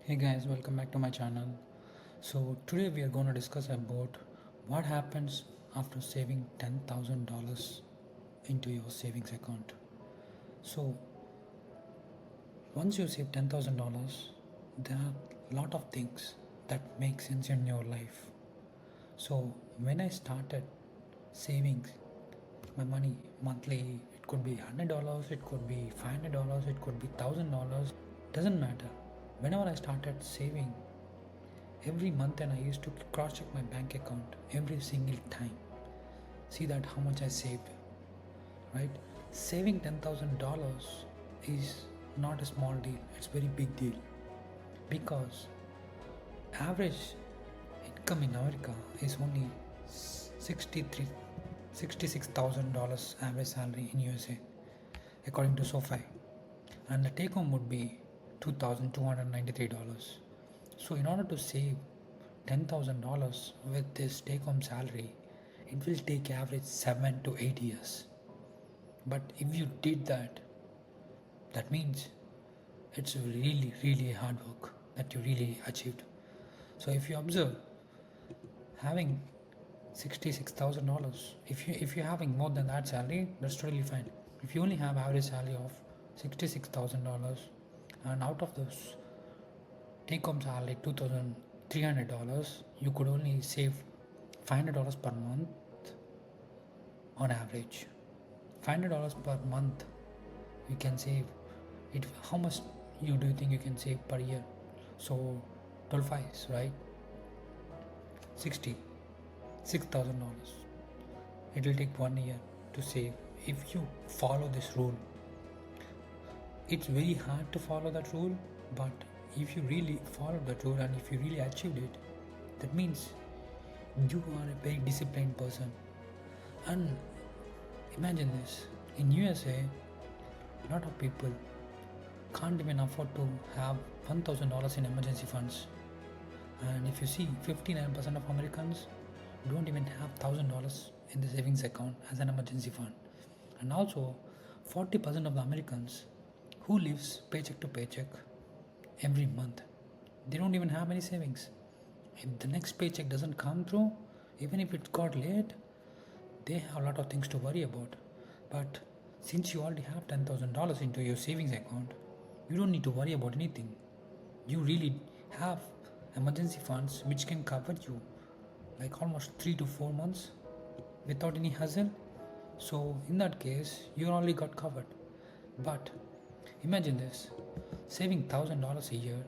Hey guys, welcome back to my channel. So today we are going to discuss about what happens after saving $10,000 into your savings account. So once you save $10,000, there are a lot of things that make sense in your life. So when I started saving my money monthly, it could be $100, it could be $500, it could be $1,000, doesn't matter. Whenever I started saving every month and I used to cross check my bank account every single time, see that how much I saved, right? Saving $10,000 is not a small deal, it's very big deal because average income in America is only 63 $66,000 average salary in USA according to SoFi, and the take home would be $2,293. So in order to save $10,000 with this take home salary, it will take average 7 to 8 years. But if you did that, that means it's really hard work that you really achieved. So if you observe, having $66,000, if you're having more than that salary, that's totally fine. If you only have average salary of $66,000, and out of those take home salary $2,300, you could only save $500 per month on average. $500 per month you can save it. How much you do you think you can save per year? So 12 fives, right? 60 $6,000. It will take 1 year to save if you follow this rule. It's very hard to follow that rule, but if you really follow that rule and if you really achieved it, that means you are a very disciplined person. And imagine this, in USA, a lot of people can't even afford to have $1,000 in emergency funds. And if you see, 59% of Americans don't even have $1,000 in the savings account as an emergency fund. And also, 40% of the Americans who lives paycheck to paycheck every month, they don't even have any savings. If the next paycheck doesn't come through, even if it got late, they have a lot of things to worry about. But since you already have $10,000 into your savings account, you don't need to worry about anything. You really have emergency funds which can cover you like almost 3 to 4 months without any hassle. So in that case, you already got covered. But imagine this, saving $1,000 a year,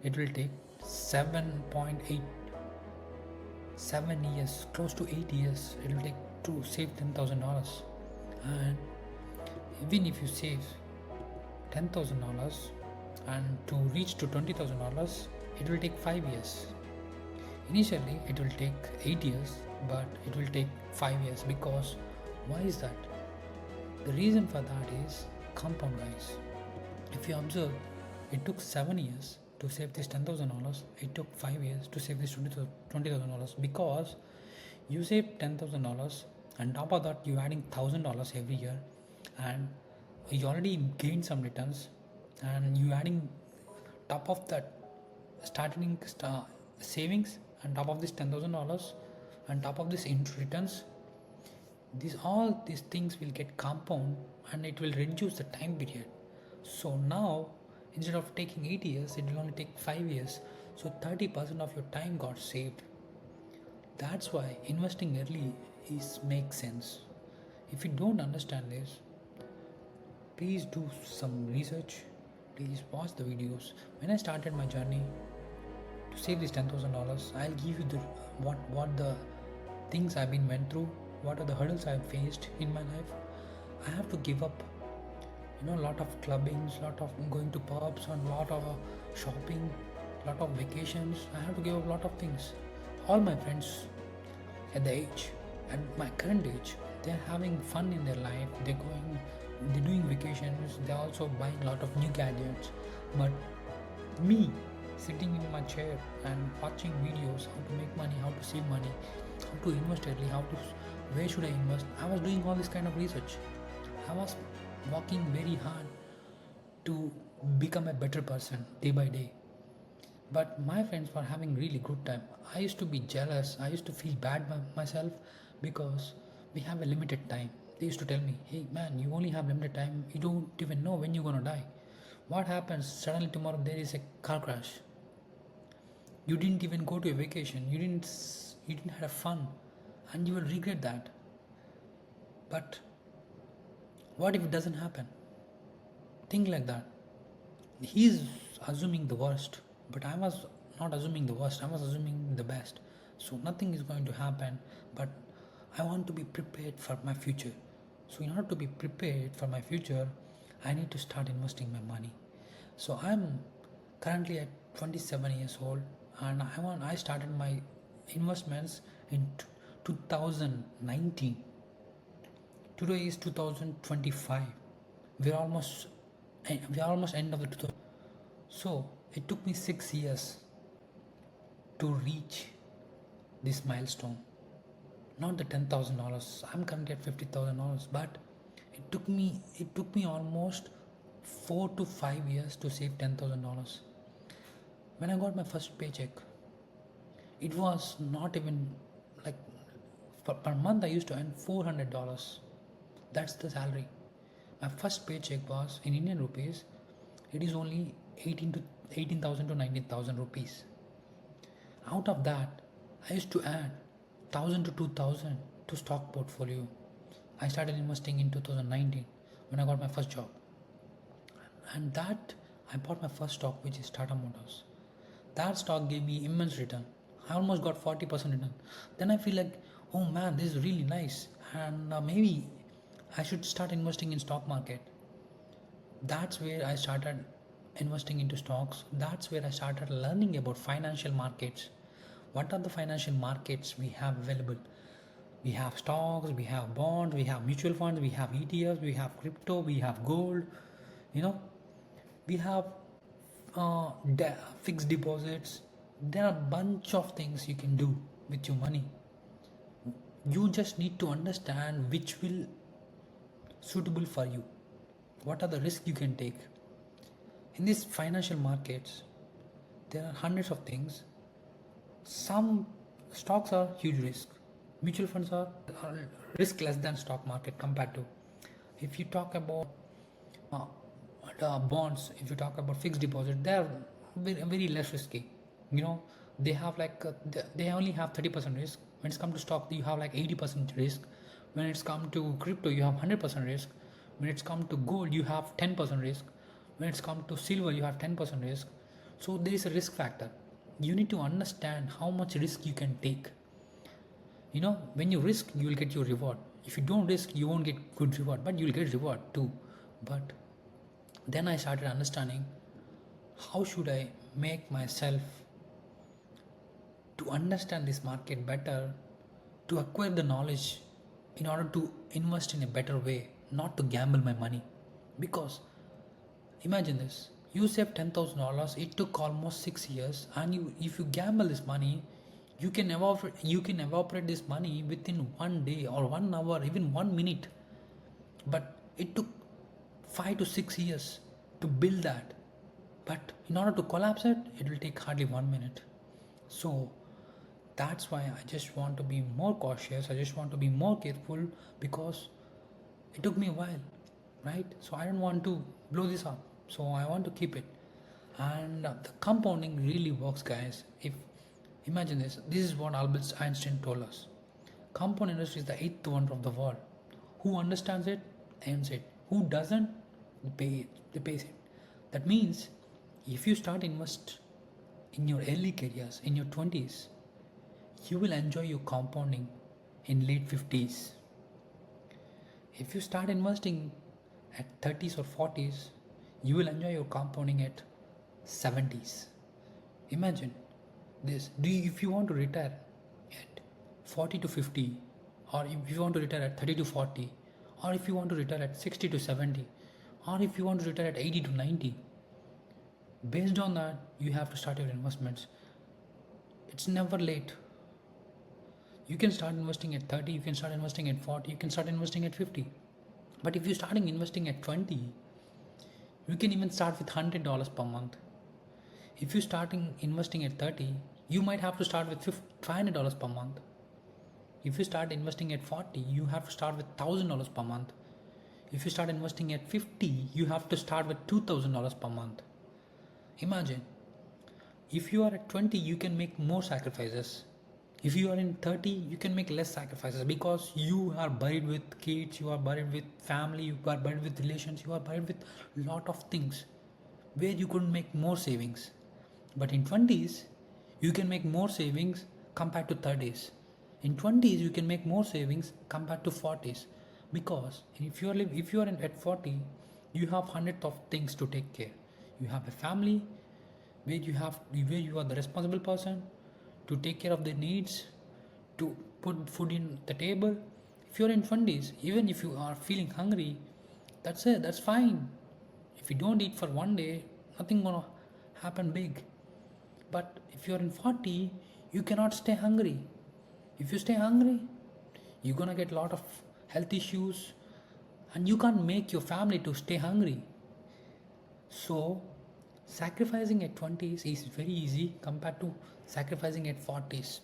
it will take 7.87 years, close to 8 years. It will take to save $10,000. And even if you save $10,000 and to reach to $20,000, it will take 5 years. Initially, it will take 8 years, but it will take 5 years. Because why is that? The reason for that is compound, guys. If you observe, it took 7 years to save this $10,000. It took 5 years to save this $20,000 because you save $10,000 and top of that you adding $1,000 every year, and you already gained some returns, and you adding top of that starting savings and top of this $10,000 and top of this returns. These things will get compound and it will reduce the time period. So now instead of taking 8 years, it will only take 5 years. So 30% of your time got saved. That's why investing early makes sense. If you don't understand this, please do some research. Please watch the videos. When I started my journey to save this $10,000, I'll give you the what the things I've been went through, what are the hurdles I've faced in my life. I have to give up, a lot of clubbings, lot of going to pubs, and lot of shopping, lot of vacations. I have to give up a lot of things. All my friends at my current age, they're having fun in their life. They're doing vacations. They're also buying a lot of new gadgets. But me, sitting in my chair and watching videos, how to make money, how to save money, how to invest early, where should I invest? I was doing all this kind of research. I was working very hard to become a better person day by day. but my friends were having really good time. I used to be jealous. I used to feel bad by myself because we have a limited time. They used to tell me, hey man, you only have limited time. You don't even know when you're gonna die. What happens suddenly tomorrow there is a car crash? You didn't even go to a vacation. You didn't have fun, and you will regret that. But what if it doesn't happen? Think like that. He's assuming the worst, but I was not assuming the worst. I was assuming the best. So nothing is going to happen, but I want to be prepared for my future. So in order to be prepared for my future, I need to start investing my money. So I'm currently at 27 years old, and I started my investments in 2019. Today is 2025. We're almost we're almost end of the 2000. So it took me 6 years to reach this milestone. Not the $10,000. I'm currently at $50,000, but it took me almost 4 to 5 years to save $10,000. When I got my first paycheck, it was not even like per month I used to earn $400. That's the salary. My first paycheck was in Indian rupees. It is only 18,000 to 19,000 rupees. Out of that, I used to add 1,000 to 2,000 to stock portfolio. I started investing in 2019 when I got my first job, and that I bought my first stock, which is Tata Motors. That stock gave me immense return. I almost got 40% return. Then I feel like, oh man, this is really nice, and maybe I should start investing in stock market. That's where I started investing into stocks. That's where I started learning about financial markets. What are the financial markets we have available? We have stocks, we have bonds, we have mutual funds, we have ETFs, we have crypto, we have gold. You know, we have fixed deposits. There are a bunch of things you can do with your money. You just need to understand which will suitable for you. What are the risks you can take? In these financial markets, there are hundreds of things. Some stocks are huge risk. Mutual funds are risk less than stock market compared to. If you talk about bonds, if you talk about fixed deposit, they are very less risky. You know, they have like they only have 30% risk. When it's come to stock, you have like 80% risk. When it's come to crypto, you have 100% risk. When it's come to gold, you have 10% risk. When it's come to silver, you have 10% risk. So there is a risk factor. You need to understand how much risk you can take. You know, when you risk, you will get your reward. If you don't risk, you won't get good reward, but you'll get reward too. But then I started understanding how should I make myself to understand this market better, to acquire the knowledge in order to invest in a better way, not to gamble my money. Because imagine this, you save $10,000, it took almost 6 years, and if you gamble this money, you can evaporate this money within 1 day or 1 hour, even 1 minute. But it took 5 to 6 years to build that. But in order to collapse it, it will take hardly 1 minute. So that's why I just want to be more cautious. I just want to be more careful because it took me a while, right? So I don't want to blow this up. So I want to keep it. And the compounding really works, guys. If imagine this, this is what Albert Einstein told us. Compound interest is the eighth wonder of the world. Who understands it, earns it. Who doesn't, they pays it. That means if you start invest in your early careers, in your 20s, you will enjoy your compounding in late 50s. If you start investing at 30s or 40s, you will enjoy your compounding at 70s. Imagine this. If you want to retire at 40 to 50, or if you want to retire at 30 to 40, or if you want to retire at 60 to 70, or if you want to retire at 80 to 90, based on that, you have to start your investments. It's never late. You can start investing at 30, you can start investing at 40, you can start investing at 50. But if you're starting investing at 20, you can even start with $100 per month. If you starting investing at 30, you might have to start with $500 per month. If you start investing at 40, you have to start with $1,000 per month. If you start investing at 50, you have to start with $2,000 per month. Imagine, if you are at 20, you can make more sacrifices. If you are in 30, you can make less sacrifices because you are buried with kids, you are buried with family, you are buried with relations, you are buried with a lot of things where you could make more savings. But in 20s, you can make more savings compared to 30s. In 20s, you can make more savings compared to 40s because if you are at 40, you have hundreds of things to take care. You have a family where you are the responsible person to take care of their needs, to put food in the table. If you're in 20s, even if you are feeling hungry, that's it, that's fine. If you don't eat for one day, nothing gonna happen big. But if you're in 40, you cannot stay hungry. If you stay hungry, you're gonna get a lot of health issues and you can't make your family to stay hungry. So sacrificing at 20s is very easy compared to sacrificing at 40s.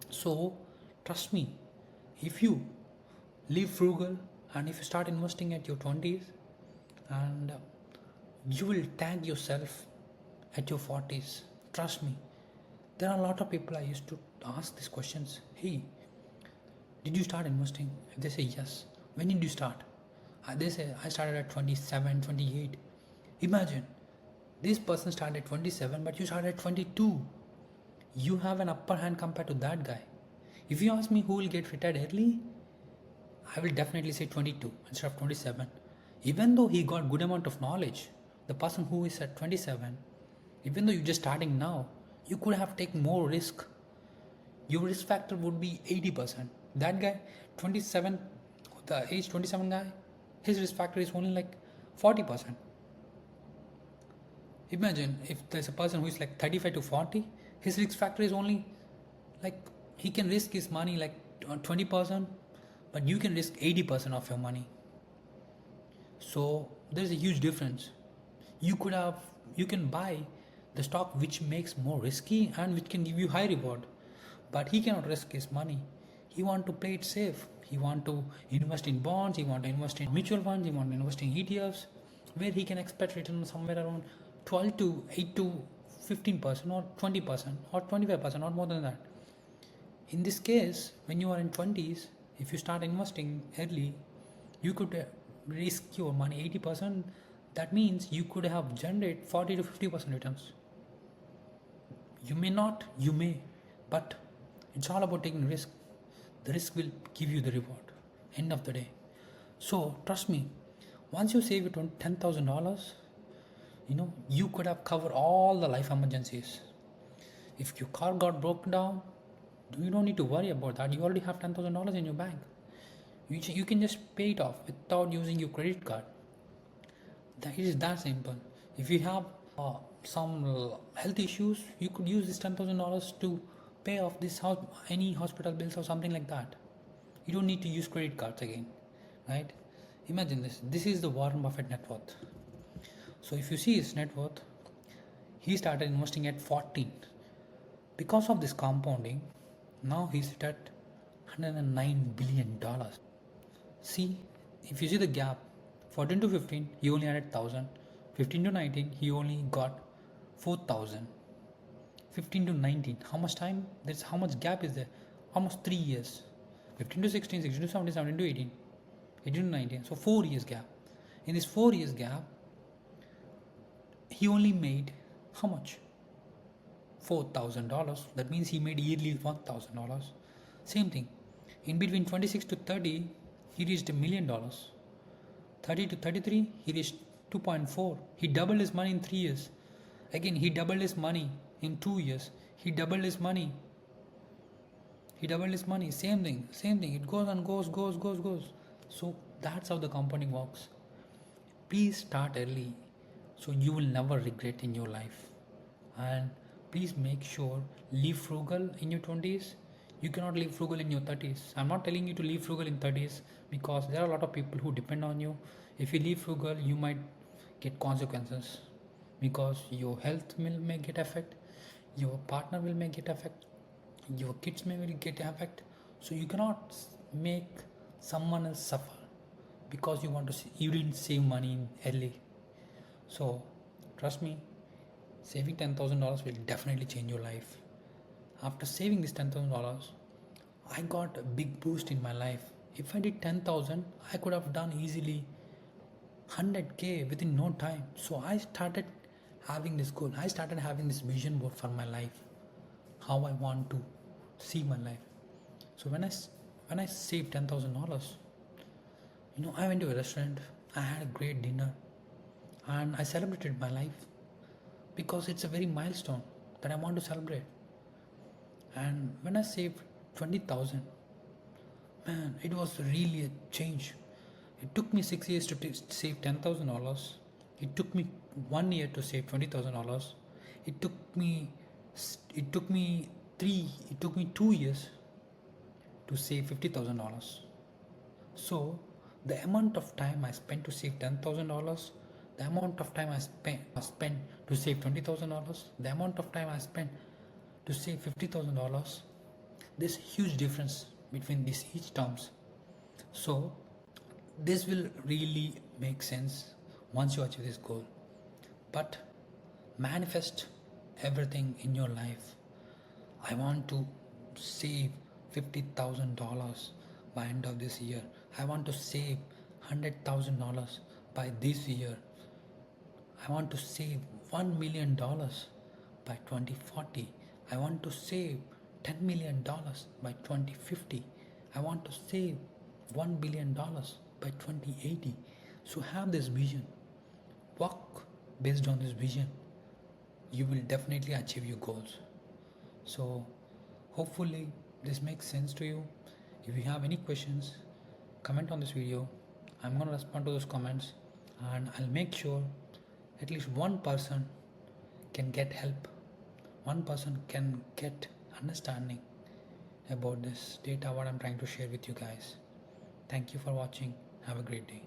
So trust me, if you live frugal and if you start investing at your 20s, and you will thank yourself at your 40s. Trust me. There are a lot of people I used to ask these questions. Hey, did you start investing? If they say yes, when did you start? They say I started at 27, 28. Imagine, this person started at 27 but you started at 22. You have an upper hand compared to that guy. If you ask me who will get retired early, I will definitely say 22 instead of 27. Even though he got good amount of knowledge, the person who is at 27, even though you're just starting now, you could have taken more risk. Your risk factor would be 80%. That guy, 27, the age 27 guy, his risk factor is only like 40%. Imagine if there's a person who is like 35 to 40, his risk factor is only like, he can risk his money like 20%, but you can risk 80% of your money. So there's a huge difference. You can buy the stock which makes more risky and which can give you high reward, but he cannot risk his money. He want to play it safe. He want to invest in bonds, he want to invest in mutual funds, he want to invest in ETFs, where he can expect return somewhere around 12 to 8 to 15% or 20% or 25% or more than that. In this case, when you are in 20s, if you start investing early, you could risk your money 80%. That means you could have generated 40 to 50% returns. You may not, you may, but it's all about taking risk. The risk will give you the reward end of the day. So trust me, once you save your $10,000, you could have covered all the life emergencies. If your car got broken down, you don't need to worry about that. You already have $10,000 in your bank. You can just pay it off without using your credit card. That is that simple. If you have some health issues, you could use this $10,000 to pay off this house, any hospital bills or something like that. You don't need to use credit cards again, right? Imagine this. This is the Warren Buffett net worth. So if you see his net worth, he started investing at 14. Because of this compounding, now he's at $109 billion. See, if you see the gap, 14 to 15, he only added 1,000. 15 to 19, he only got 4,000. 15 to 19, how much time? That's how much gap is there? Almost 3 years. 15 to 16, 16 to 17, 17 to 18, 18 to 19. So 4 years gap. In this 4 years gap, he only made how much? $4,000. That means he made yearly $1,000. Same thing. In between 26 to 30, he reached $1 million. 30 to 33, he reached 2.4. He doubled his money in 3 years. Again, he doubled his money in 2 years. He doubled his money. Same thing. It goes and goes. So that's how the compounding works. Please start early so you will never regret in your life. And please make sure live frugal in your 20s. You cannot live frugal in your 30s. I'm not telling you to live frugal in 30s because there are a lot of people who depend on you. If you live frugal, you might get consequences. because your health may get affect, your partner will may get affect, your kids may will get affect. So you cannot make someone else suffer because you want to you didn't save money early. So trust me, saving $10,000 will definitely change your life. After saving this $10,000, I got a big boost in my life. If I did 10,000, I could have done easily 100K within no time. So I started having this goal. I started having this vision board for my life, how I want to see my life. So when I saved $10,000, I went to a restaurant. I had a great dinner, and I celebrated my life because it's a very milestone that I want to celebrate. And when I saved 20,000, man, it was really a change. It took me 6 years to save $10,000. It took me 1 year to save $20,000. It took me it took me 2 years to save $50,000. So the amount of time I spent to save $10,000, the amount of time I spent to save $20,000, the amount of time I spent to save $50,000, there's a huge difference between these each terms. So this will really make sense once you achieve this goal. But manifest everything in your life. I want to save $50,000 by end of this year. I want to save $100,000 by this year. I want to save $1 million by 2040. I want to save $10 million by 2050. I want to save $1 billion by 2080. So have this vision. Work based on this vision. You will definitely achieve your goals. So hopefully this makes sense to you. If you have any questions, comment on this video. I'm going to respond to those comments, and I'll make sure at least one person can get help. One person can get understanding about this data what I'm trying to share with you guys. Thank you for watching. Have a great day.